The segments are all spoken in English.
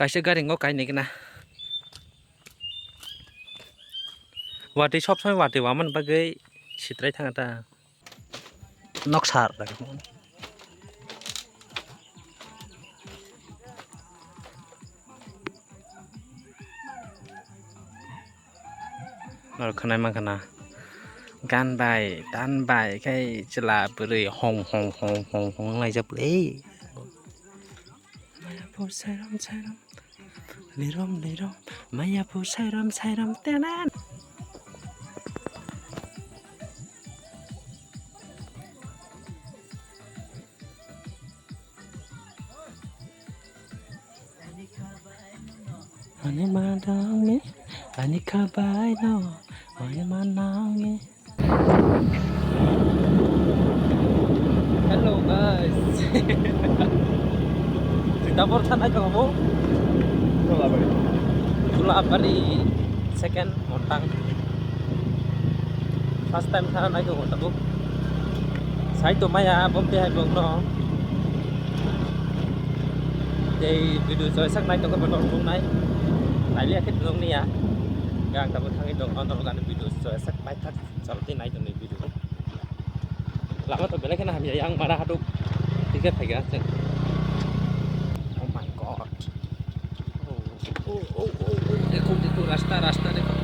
kaisa gari ngo kaini kena wati sob sampai wati waman bagai sitrai thang ta noksar lagi nol kena emang kena gan bay tan bay kai cela beri hong hong hong hong hong lai jap le maya po sairam sairam lirom lirom maya po sairam sairam tenan ane madang ni ane kabai no ane manang ni. Hello guys. Kita baru sana ke kamu? Sulapari second montang. First time sana naik ke kota bu. Saya tu maya bompe hai bong no. Jadi video saya sak naik ke benar bong naik. Tadi akhir bong ni ya. Gang tamu tangi dong nonton kan video saya sak naik tak seperti naik dong video. Lama tuh bela kena hamil yang marah aduk tiket harga ceng. Oh my god. Dekuk rasta dekuk.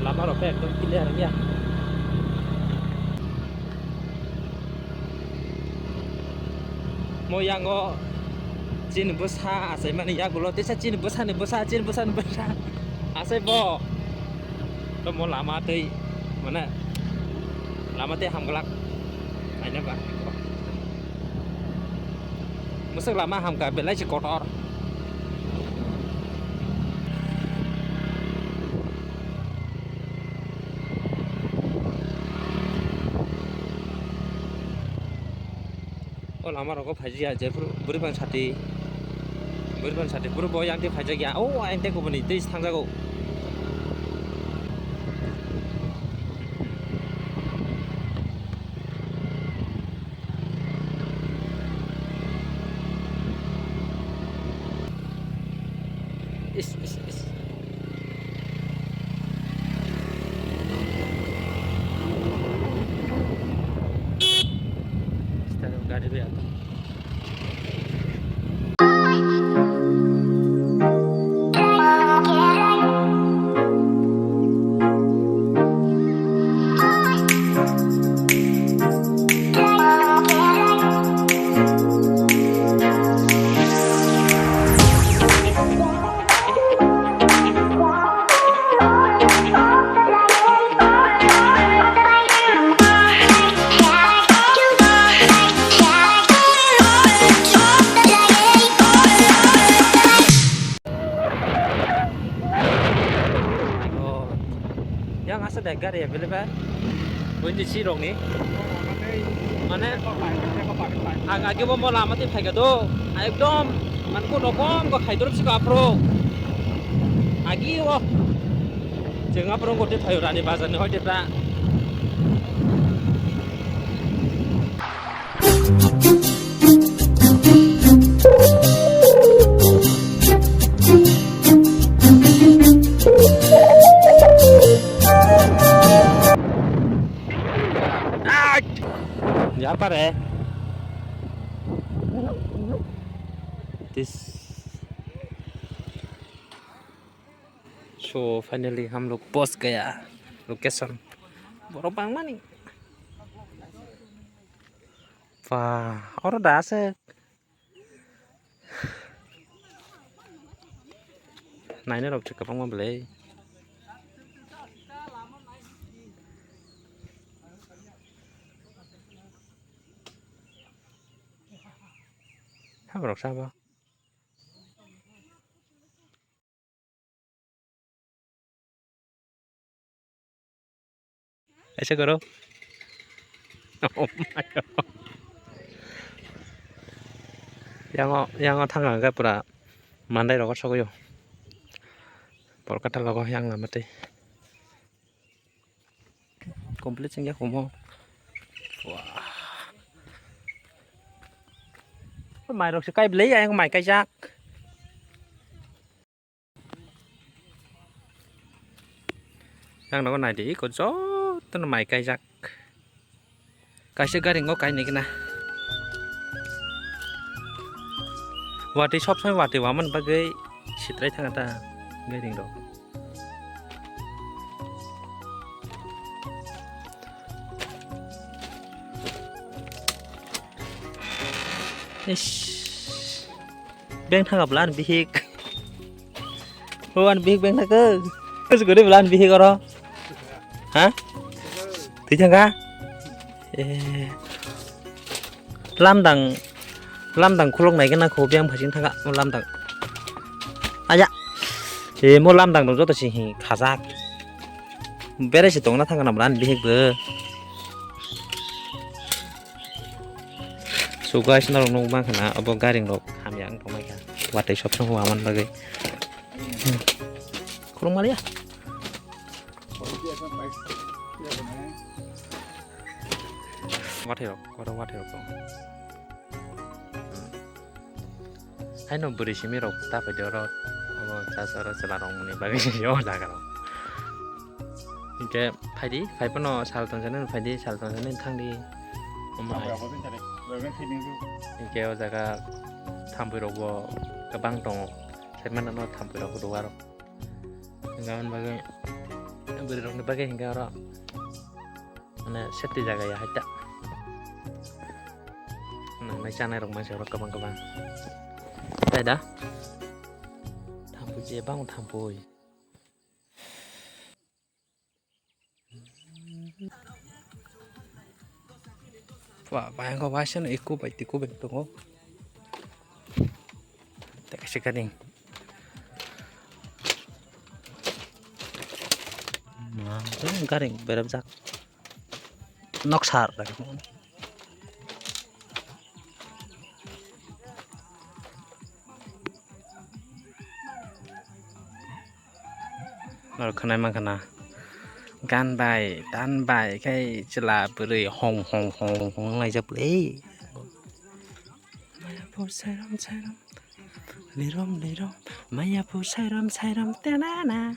Lama rope ekdom clear ya. Mau yang go cin besar, saya mana ya gulo tisa cin besar. Asai bo. Lo mau lama teh mana lama teh hamgalak mainnya pak musuh lama hamka belai si kotor oh lama rokok haji aja beriban sate buru boy yang teh haji ya oh yang teh kubeni teh tangga kok is sekarang garis ya yang asal degar ya beli pak bunyi sirong nih mana agak mau lama tuh pakai tuh ekdom manku nokom kok kayak terus sih kapro agi wah jangan perlu kau tuh rani bazar nih hoje pak Ya apa re? This so finally हम लोग पहुंच गया location Boropang mana nih? Wah, orang dasar. Nah ini lo cek apa mau beli? Apa siapa? ऐसे करो oh my god yang thang agak pura mandai rokok sokoyo por kata logo yang ngamati komplit sing ya komo wah mày rồi sẽ cây lấy anh mày cây rác đang nó con này thì có gió tức là mày cây rác cây sẽ cái ngó cây này cái này và thì shop saya và thì mình bagai sitrai thang ta cái đình đó beng thang gặp lan bihik lan bihik beng thang cơ cái gì đấy lan bihik rồi hả thì thằng ca lam đằng khu này cái nào khổ beng phải chính thằng ạ lam đằng dạ thì mua lam đằng đồng rất là chỉ khá ra bé đây chỉ tổng nó thằng nào lan bihik bơ so guys na long bang kana abo garing rok ham yang tomai ka watai shop sang waman bagai kurang mali ya watai rok hai no beri simi rok ta pa jorot abo sasara selarong ni bagai yo jaga rok 이제 파이디 파이퍼너 살던전은 파이디 살던전은 탕디 엄마 이게 여자가 탐부라고 가방동 세만나노 탐부라고 도와로 인가만 바게 베르롱 바게 인가로 mana seti jaga ya haja nah naisana rong masih orang kabang tadi dah tampu je bang tampu wah bayang kau bahasan ikut baik tiku baik tunggu tak kasih kaning nah itu garing berabjak noksar lagi lalu kena emang kena gan bay dan bay kayak celah beri hong lagi jauh beli maya pu sayram lirom maya pu sayram tenana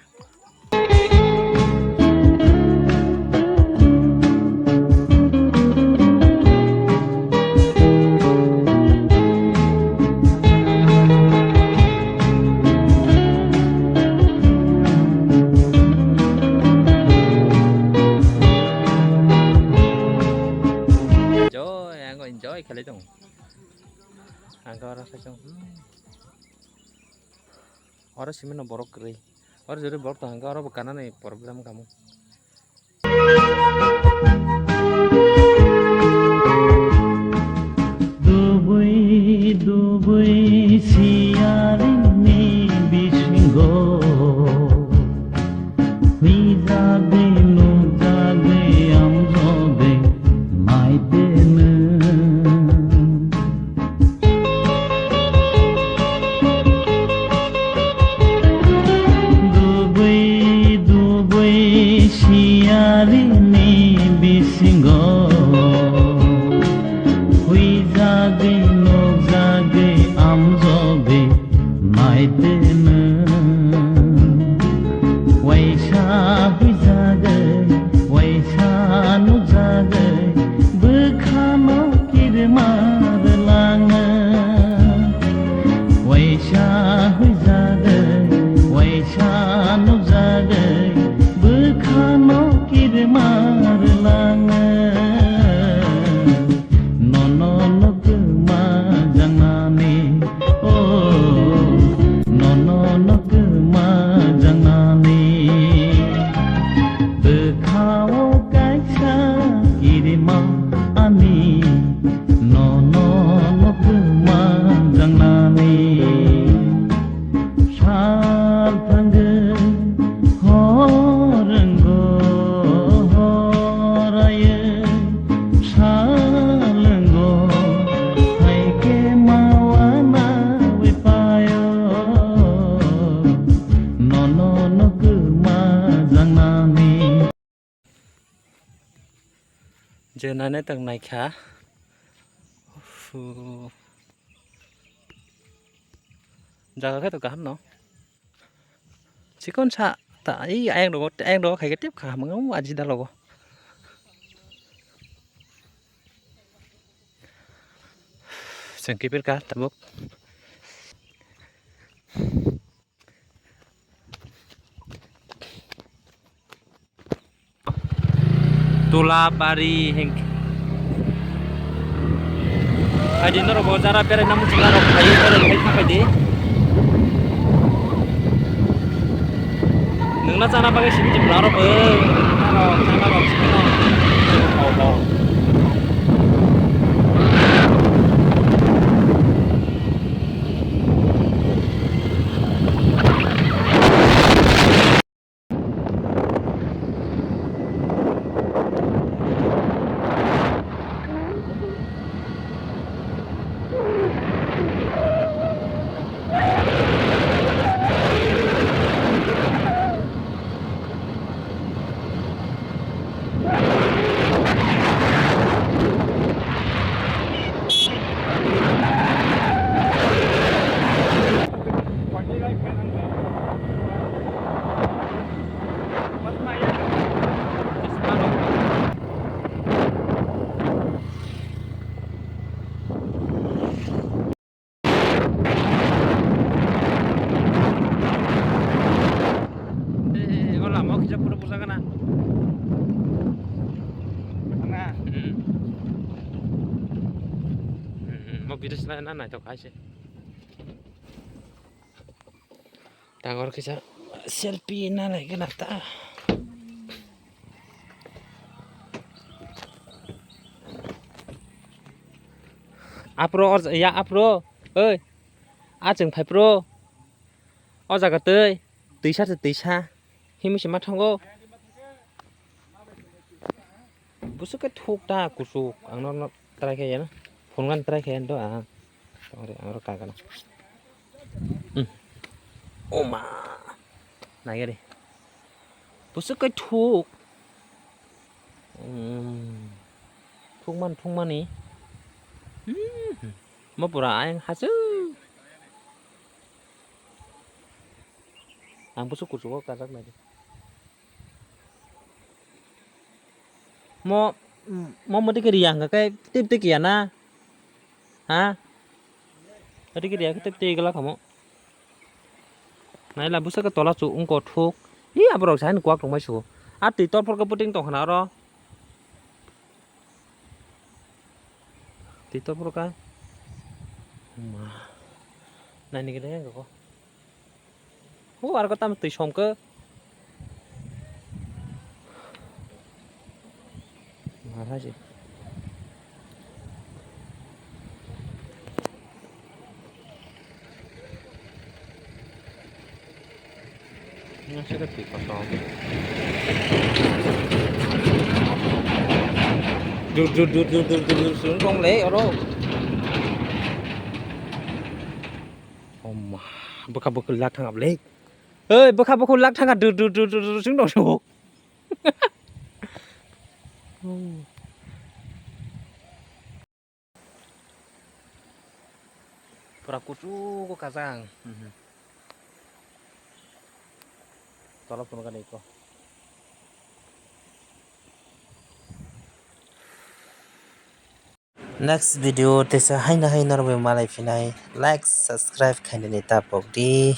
enjoy kali dong angka orang kacang orang sih mana borok kiri orang jadi borok tuh angka orang bukan nih problem kamu Dubai siarini bisinggo Wizade nuzade amzode maitene siarini bisinggo huizage nozage amzoge maitene waisha huizage waisha nozage bekhano kirmar langa waisha huizage waisha nozage bekhano kirmar langa nono nogma janane oh nono nogma janane bekhao kaisa kirma ani nono nogma janane sal thang giờ này tầng này khá jaga cái tao cán nó chỉ con xạ tại anh đó khai cái tiếp khả mà ngóng anh chỉ đã lâu xem cái biết cá tập bốc Tulabari heng ai din ro bozara pere namu chila ro khai pere khai khai di nungna chana bagai sim jim laro be ro chana ro sim no oh kita pura-pura kana mau virus lain anak itu kasih tangor kita selfie na lagi nata apro ya apro ơi a chừng phải pro o ra cả tươi tí xa hi mới mắt không có bút sức cái thuốc ta củ sục ăn nó trai cái nó phun ngăn trai cái đó à rồi ăn nó cài cái nó ô mà này cái đi bút sức cái thuốc thuốc man ní mà bữa anh hả chứ ăn bút sức củ sục cái rắc này mau mati ke dia nggak kayak tip ya na hah tadi ke dia tip lah kamu này là bút sắc cái to là chủ ung cột thuốc ý à bro sáng quạt trong mấy số tí to por cái puting tổng nào đó tí to por cái mà này cái đấy có hú có tam tí xong cơ mà gì nó sẽ có thịt vào to rụt xuống con lẽ ở đâu mà bực lạc thằng ập lê ơi bực lạc thằng rụt xuống đầu xuống Prakucu ko kazang. Tolong punukan iko. Next video tesa haina rabe malai finai like subscribe kaini tapok di